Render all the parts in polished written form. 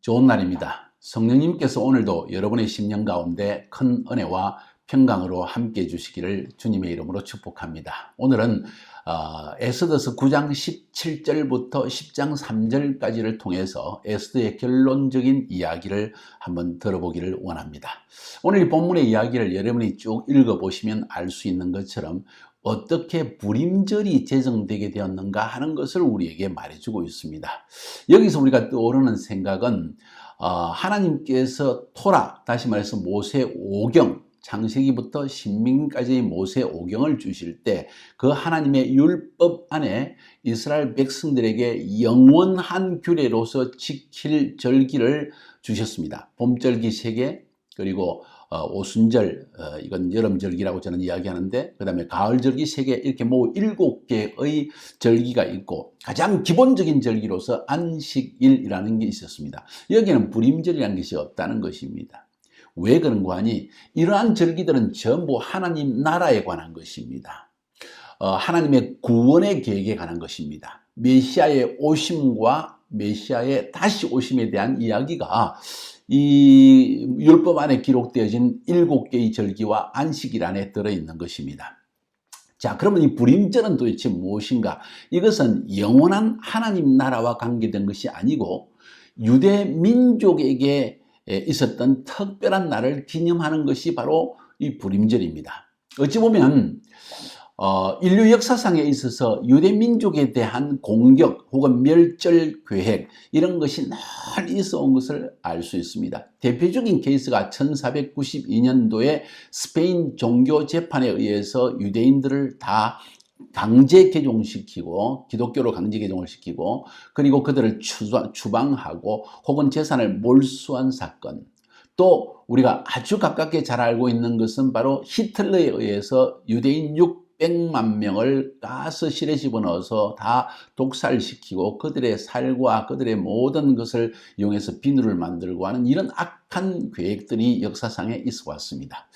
좋은 날입니다. 성령님께서 오늘도 여러분의 심령 가운데 큰 은혜와 평강으로 함께 해주시기를 주님의 이름으로 축복합니다. 오늘은 에스더서 9장 17절부터 10장 3절까지를 통해서 에스더의 결론적인 이야기를 한번 들어보기를 원합니다. 오늘 이 본문의 이야기를 여러분이 쭉 읽어보시면 알 수 있는 것처럼 어떻게 불임절이 제정되게 되었는가 하는 것을 우리에게 말해주고 있습니다. 여기서 우리가 떠오르는 생각은 하나님께서 토라, 다시 말해서 모세 오경, 창세기부터 신명기까지의 모세 오경을 주실 때 그 하나님의 율법 안에 이스라엘 백성들에게 영원한 규례로서 지킬 절기를 주셨습니다. 봄절기 3개, 그리고 오순절, 이건 여름절기라고 저는 이야기하는데, 그 다음에 가을절기 3개, 이렇게 모두 7개의 절기가 있고, 가장 기본적인 절기로서 안식일이라는 게 있었습니다. 여기는 불임절이라는 것이 없다는 것입니다. 왜 그런가 하니, 이러한 절기들은 전부 하나님 나라에 관한 것입니다. 하나님의 구원의 계획에 관한 것입니다. 메시아의 오심과 메시아의 다시 오심에 대한 이야기가 이 율법 안에 기록되어진 7개의 절기와 안식일 안에 들어있는 것입니다. 자, 그러면 이 불임절은 도대체 무엇인가? 이것은 영원한 하나님 나라와 관계된 것이 아니고 유대 민족에게 있었던 특별한 날을 기념하는 것이 바로 이 불임절입니다. 어찌 보면 인류 역사상에 있어서 유대 민족에 대한 공격 혹은 멸절 계획, 이런 것이 늘 있어 온 것을 알 수 있습니다. 대표적인 케이스가 1492년도에 스페인 종교 재판에 의해서 유대인들을 다 강제 개종시키고, 기독교로 강제 개종을 시키고, 그리고 그들을 추방하고 혹은 재산을 몰수한 사건. 또 우리가 아주 가깝게 잘 알고 있는 것은 바로 히틀러에 의해서 유대인 600만 명을 가스실에 집어넣어서 다 독살시키고 그들의 살과 그들의 모든 것을 이용해서 비누를 만들고 하는 이런 악한 계획들이 역사상에 있어 왔습니다.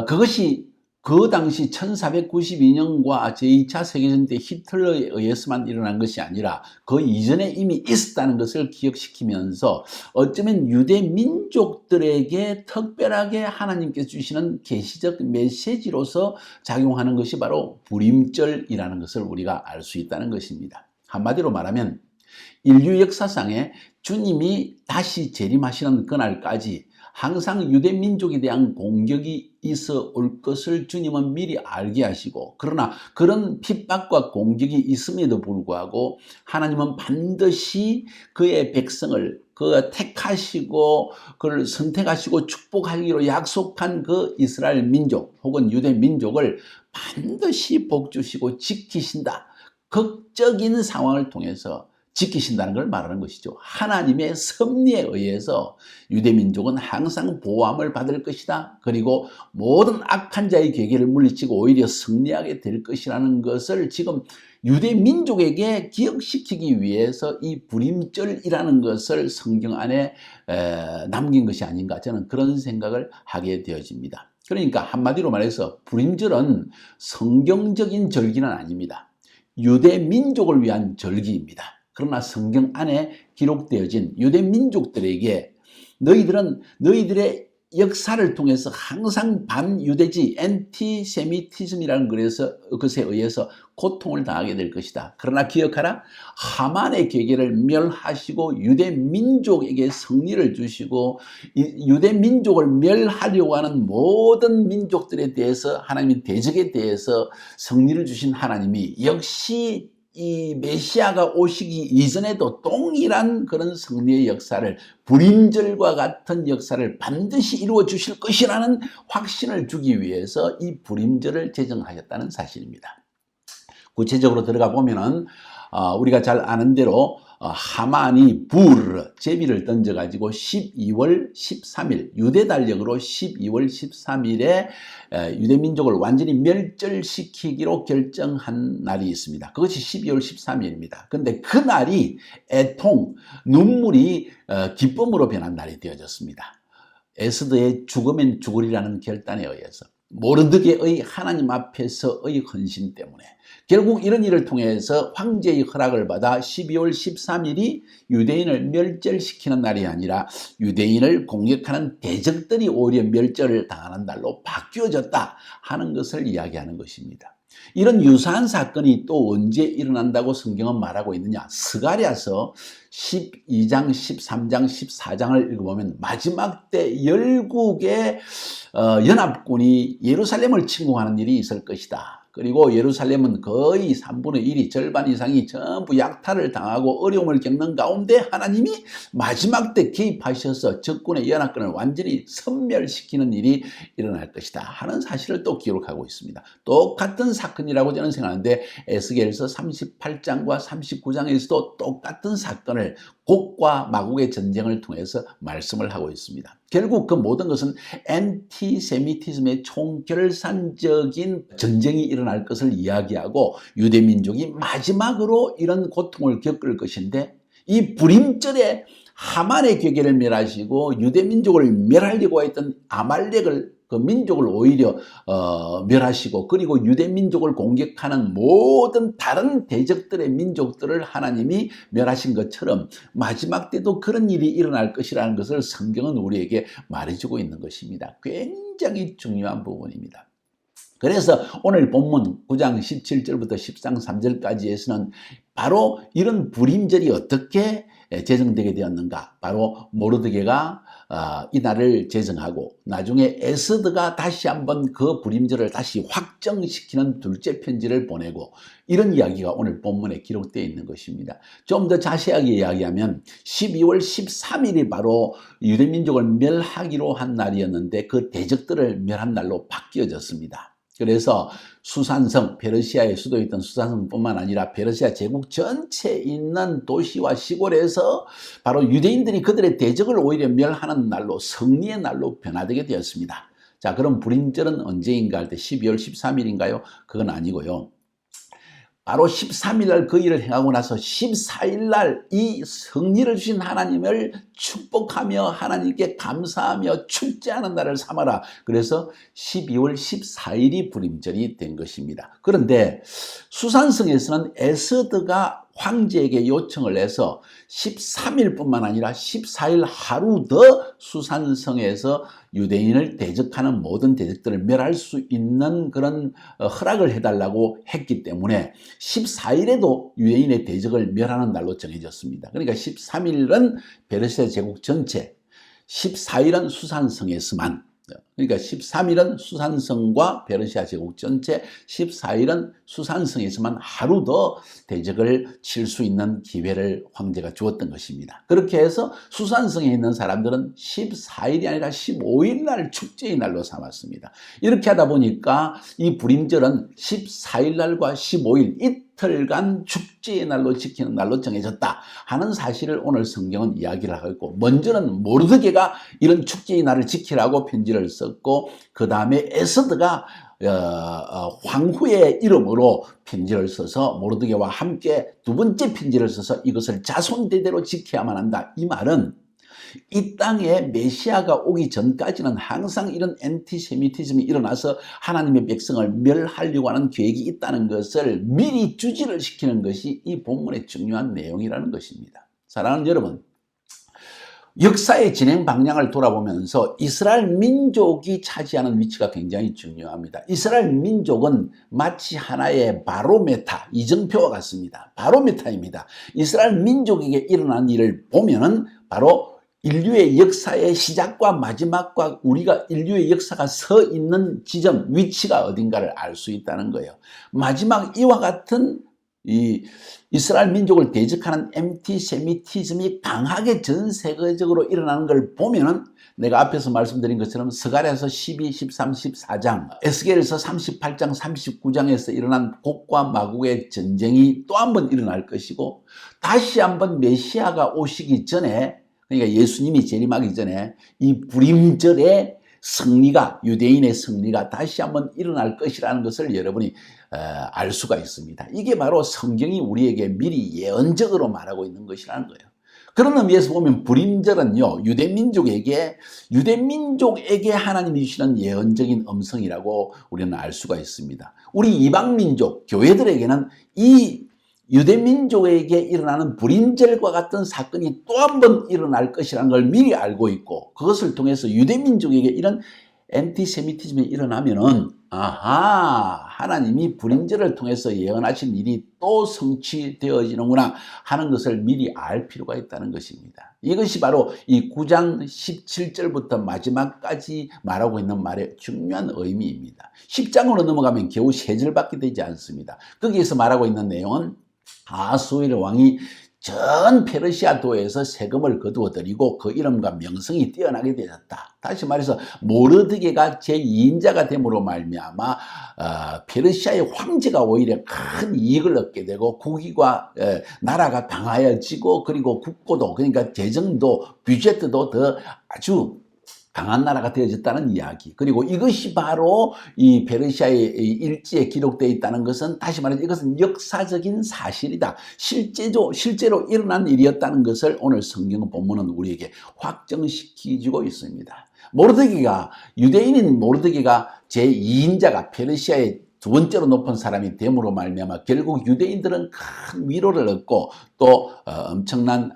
그것이 그 당시 1492년과 제2차 세계대전 때 히틀러에 의해서만 일어난 것이 아니라 그 이전에 이미 있었다는 것을 기억시키면서 어쩌면 유대 민족들에게 특별하게 하나님께서 주시는 계시적 메시지로서 작용하는 것이 바로 불임절이라는 것을 우리가 알 수 있다는 것입니다. 한마디로 말하면 인류 역사상에 주님이 다시 재림하시는 그날까지 항상 유대 민족에 대한 공격이 있어 올 것을 주님은 미리 알게 하시고, 그러나 그런 핍박과 공격이 있음에도 불구하고 하나님은 반드시 그의 백성을 택하시고 그를 선택하시고 축복하기로 약속한 그 이스라엘 민족 혹은 유대 민족을 반드시 복주시고 지키신다. 극적인 상황을 통해서 지키신다는 걸 말하는 것이죠. 하나님의 섭리에 의해서 유대민족은 항상 보호함을 받을 것이다. 그리고 모든 악한 자의 계계를 물리치고 오히려 승리하게 될 것이라는 것을 지금 유대민족에게 기억시키기 위해서 이 불임절이라는 것을 성경 안에 남긴 것이 아닌가, 저는 그런 생각을 하게 되어집니다. 그러니까 한마디로 말해서 불임절은 성경적인 절기는 아닙니다. 유대민족을 위한 절기입니다. 그러나 성경 안에 기록되어진 유대 민족들에게 너희들은 너희들의 역사를 통해서 항상 반유대지, 엔티세미티즘이라는 것에 의해서 고통을 당하게 될 것이다. 그러나 기억하라, 하만의 계계를 멸하시고 유대 민족에게 승리를 주시고 유대 민족을 멸하려고 하는 모든 민족들에 대해서 하나님의 대적에 대해서 승리를 주신 하나님이 역시 이 메시아가 오시기 이전에도 동일한 그런 승리의 역사를, 불임절과 같은 역사를 반드시 이루어 주실 것이라는 확신을 주기 위해서 이 불임절을 제정하셨다는 사실입니다. 구체적으로 들어가 보면은 우리가 잘 아는 대로 하만이 제비를 던져가지고 12월 13일, 유대 달력으로 12월 13일에 유대민족을 완전히 멸절시키기로 결정한 날이 있습니다. 그것이 12월 13일입니다. 그런데 그 날이 눈물이 기쁨으로 변한 날이 되어졌습니다. 에스더의 죽으면 죽으리라는 결단에 의해서. 모르드게의 하나님 앞에서의 헌신 때문에 결국 이런 일을 통해서 황제의 허락을 받아 12월 13일이 유대인을 멸절시키는 날이 아니라 유대인을 공격하는 대적들이 오히려 멸절을 당하는 날로 바뀌어졌다 하는 것을 이야기하는 것입니다. 이런 유사한 사건이 또 언제 일어난다고 성경은 말하고 있느냐? 스가랴서 12장, 13장, 14장을 읽어보면 마지막 때 열국의 연합군이 예루살렘을 침공하는 일이 있을 것이다. 그리고 예루살렘은 거의 3분의 1이 절반 이상이 전부 약탈을 당하고 어려움을 겪는 가운데 하나님이 마지막 때 개입하셔서 적군의 연합군을 완전히 섬멸시키는 일이 일어날 것이다 하는 사실을 또 기록하고 있습니다. 똑같은 사건이라고 저는 생각하는데 에스겔서 38장과 39장에서도 똑같은 사건을 곡과 마곡의 전쟁을 통해서 말씀을 하고 있습니다. 결국 그 모든 것은 엔티세미티즘의 총결산적인 전쟁이 일어날 것을 이야기하고 유대민족이 마지막으로 이런 고통을 겪을 것인데 이 불임절에 하만의 괴계를 멸하시고 유대민족을 멸하려고 했던 아말렉을 그 민족을 오히려 멸하시고 그리고 유대민족을 공격하는 모든 다른 대적들의 민족들을 하나님이 멸하신 것처럼 마지막 때도 그런 일이 일어날 것이라는 것을 성경은 우리에게 말해주고 있는 것입니다. 굉장히 중요한 부분입니다. 그래서 오늘 본문 9장 17절부터 10장 3절까지에서는 바로 이런 불임절이 어떻게 제정되게 되었는가? 바로 모르드게가 이 날을 제정하고 나중에 에스더가 다시 한번 그 불임절을 다시 확정시키는 둘째 편지를 보내고 이런 이야기가 오늘 본문에 기록되어 있는 것입니다. 좀 더 자세하게 이야기하면 12월 13일이 바로 유대민족을 멸하기로 한 날이었는데 그 대적들을 멸한 날로 바뀌어졌습니다. 그래서 수산성, 페르시아의 수도였던 수산성뿐만 아니라 페르시아 제국 전체에 있는 도시와 시골에서 바로 유대인들이 그들의 대적을 오히려 멸하는 날로 승리의 날로 변화되게 되었습니다. 자, 그럼 불임절은 언제인가 할 때 12월 13일인가요? 그건 아니고요. 바로 13일 날 그 일을 행하고 나서 14일 날 이 승리를 주신 하나님을 축복하며 하나님께 감사하며 축제하는 날을 삼아라. 그래서 12월 14일이 불임절이 된 것입니다. 그런데 수산성에서는 에스더가 황제에게 요청을 해서 13일뿐만 아니라 14일 하루 더 수산성에서 유대인을 대적하는 모든 대적들을 멸할 수 있는 그런 허락을 해달라고 했기 때문에 14일에도 유대인의 대적을 멸하는 날로 정해졌습니다. 그러니까 13일은 페르시아 제국 전체, 14일은 수산성에서만, 그러니까 13일은 수산성과 페르시아 제국 전체, 14일은 수산성에서만 하루 더 대적을 칠 수 있는 기회를 황제가 주었던 것입니다. 그렇게 해서 수산성에 있는 사람들은 14일이 아니라 15일 날 축제의 날로 삼았습니다. 이렇게 하다 보니까 이 불임절은 14일 날과 15일 이틀간 축제의 날로 지키는 날로 정해졌다 하는 사실을 오늘 성경은 이야기를 하고 있고, 먼저는 모르드게가 이런 축제의 날을 지키라고 편지를 썼고 그 다음에 에스더가 황후의 이름으로 편지를 써서 모르드게와 함께 두 번째 편지를 써서 이것을 자손대대로 지켜야만 한다. 이 말은 이 땅에 메시아가 오기 전까지는 항상 이런 엔티세미티즘이 일어나서 하나님의 백성을 멸하려고 하는 계획이 있다는 것을 미리 주지를 시키는 것이 이 본문의 중요한 내용이라는 것입니다. 사랑하는 여러분, 역사의 진행 방향을 돌아보면서 이스라엘 민족이 차지하는 위치가 굉장히 중요합니다. 이스라엘 민족은 마치 하나의 바로메타, 이정표와 같습니다. 바로메타입니다. 이스라엘 민족에게 일어난 일을 보면은 바로 인류의 역사의 시작과 마지막과 우리가 인류의 역사가 서 있는 지점, 위치가 어딘가를 알 수 있다는 거예요. 마지막 이와 같은 이 이스라엘 민족을 대적하는 엔티세미티즘이 강하게 전 세계적으로 일어나는 걸 보면은 내가 앞에서 말씀드린 것처럼 스가랴서 12, 13, 14장, 에스겔서 38장, 39장에서 일어난 곡과 마곡의 전쟁이 또 한 번 일어날 것이고, 다시 한번 메시아가 오시기 전에, 그러니까 예수님이 재림하기 전에 이 불임절의 승리가, 유대인의 승리가 다시 한번 일어날 것이라는 것을 여러분이 알 수가 있습니다. 이게 바로 성경이 우리에게 미리 예언적으로 말하고 있는 것이라는 거예요. 그런 의미에서 보면 불임절은요, 유대민족에게 하나님이 주시는 예언적인 음성이라고 우리는 알 수가 있습니다. 우리 이방민족, 교회들에게는 이 유대민족에게 일어나는 불임절과 같은 사건이 또 한 번 일어날 것이라는 걸 미리 알고 있고, 그것을 통해서 유대민족에게 이런 엔티세미티즘이 일어나면은, 아하, 하나님이 불임절을 통해서 예언하신 일이 또 성취되어지는구나 하는 것을 미리 알 필요가 있다는 것입니다. 이것이 바로 이 9장 17절부터 마지막까지 말하고 있는 말의 중요한 의미입니다. 10장으로 넘어가면 겨우 3절밖에 되지 않습니다. 거기에서 말하고 있는 내용은 아수르 왕이 전 페르시아도에서 세금을 거두어들이고 그 이름과 명성이 뛰어나게 되었다. 다시 말해서 모르드게가 제2인자가 됨으로 말미암아 페르시아의 황제가 오히려 큰 이익을 얻게 되고 국위가 나라가 강하여지고, 그리고 국고도, 그러니까 재정도 뷰제트도 더 아주 강한 나라가 되어졌다는 이야기. 그리고 이것이 바로 이 페르시아의 일지에 기록되어 있다는 것은, 다시 말해서 이것은 역사적인 사실이다. 실제로 일어난 일이었다는 것을 오늘 성경 본문은 우리에게 확정시키고 있습니다. 유대인인 모르드게가 제2인자가 페르시아의 두 번째로 높은 사람이 됨으로 말미암아 결국 유대인들은 큰 위로를 얻고 또 엄청난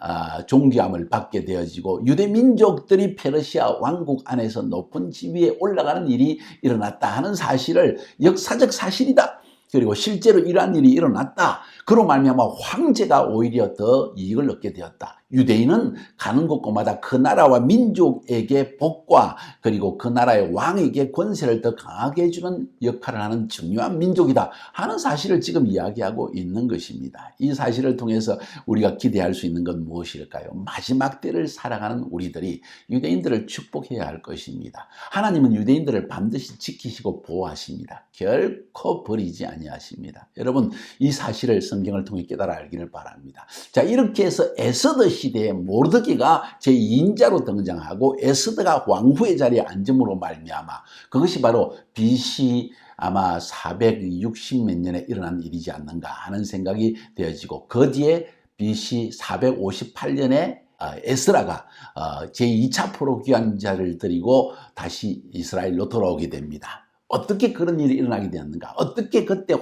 존귀함을 받게 되어지고, 유대민족들이 페르시아 왕국 안에서 높은 지위에 올라가는 일이 일어났다 하는 사실을, 역사적 사실이다, 그리고 실제로 이러한 일이 일어났다, 그로 말미암아 황제가 오히려 더 이익을 얻게 되었다. 유대인은 가는 곳곳마다 그 나라와 민족에게 복과, 그리고 그 나라의 왕에게 권세를 더 강하게 해주는 역할을 하는 중요한 민족이다 하는 사실을 지금 이야기하고 있는 것입니다. 이 사실을 통해서 우리가 기대할 수 있는 건 무엇일까요? 마지막 때를 살아가는 우리들이 유대인들을 축복해야 할 것입니다. 하나님은 유대인들을 반드시 지키시고 보호하십니다. 결코 버리지 아니하십니다. 여러분, 이 사실을 성경을 통해 깨달아 알기를 바랍니다. 자, 이렇게 해서 에스더 시대에 모르드게가 제2인자로 등장하고 에스더가 왕후의 자리에 앉음으로 말미암아, 그것이 바로 BC 아마 460 몇 년에 일어난 일이지 않는가 하는 생각이 되어지고, 그 뒤에 BC 458년에 에스라가 제2차 포로 귀환자를 드리고 다시 이스라엘로 돌아오게 됩니다. 어떻게 그런 일이 일어나게 되었는가? 어떻게 그때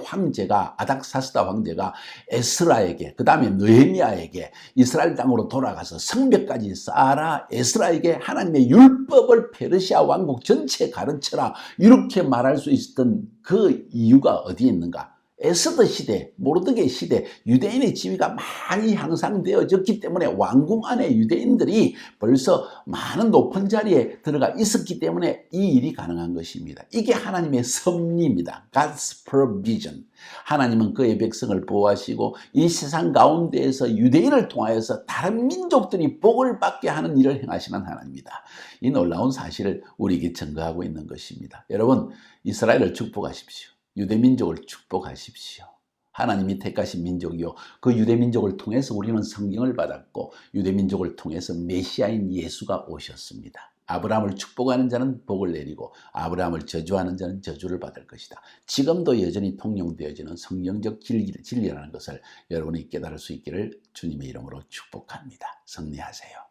아닥사스다 황제가 에스라에게, 그 다음에 느헤미야에게 이스라엘 땅으로 돌아가서 성벽까지 쌓아라, 에스라에게 하나님의 율법을 페르시아 왕국 전체에 가르쳐라, 이렇게 말할 수 있었던 그 이유가 어디에 있는가? 에스더 시대, 모르드게 시대, 유대인의 지위가 많이 향상되어졌기 때문에 왕궁 안에 유대인들이 벌써 많은 높은 자리에 들어가 있었기 때문에 이 일이 가능한 것입니다. 이게 하나님의 섭리입니다. God's provision. 하나님은 그의 백성을 보호하시고 이 세상 가운데에서 유대인을 통하여서 다른 민족들이 복을 받게 하는 일을 행하시는 하나님입니다. 이 놀라운 사실을 우리에게 증거하고 있는 것입니다. 여러분, 이스라엘을 축복하십시오. 유대민족을 축복하십시오. 하나님이 택하신 민족이요, 그 유대민족을 통해서 우리는 성경을 받았고 유대민족을 통해서 메시아인 예수가 오셨습니다. 아브라함을 축복하는 자는 복을 내리고 아브라함을 저주하는 자는 저주를 받을 것이다. 지금도 여전히 통용되어지는 성경적 진리라는 것을 여러분이 깨달을 수 있기를 주님의 이름으로 축복합니다. 승리하세요.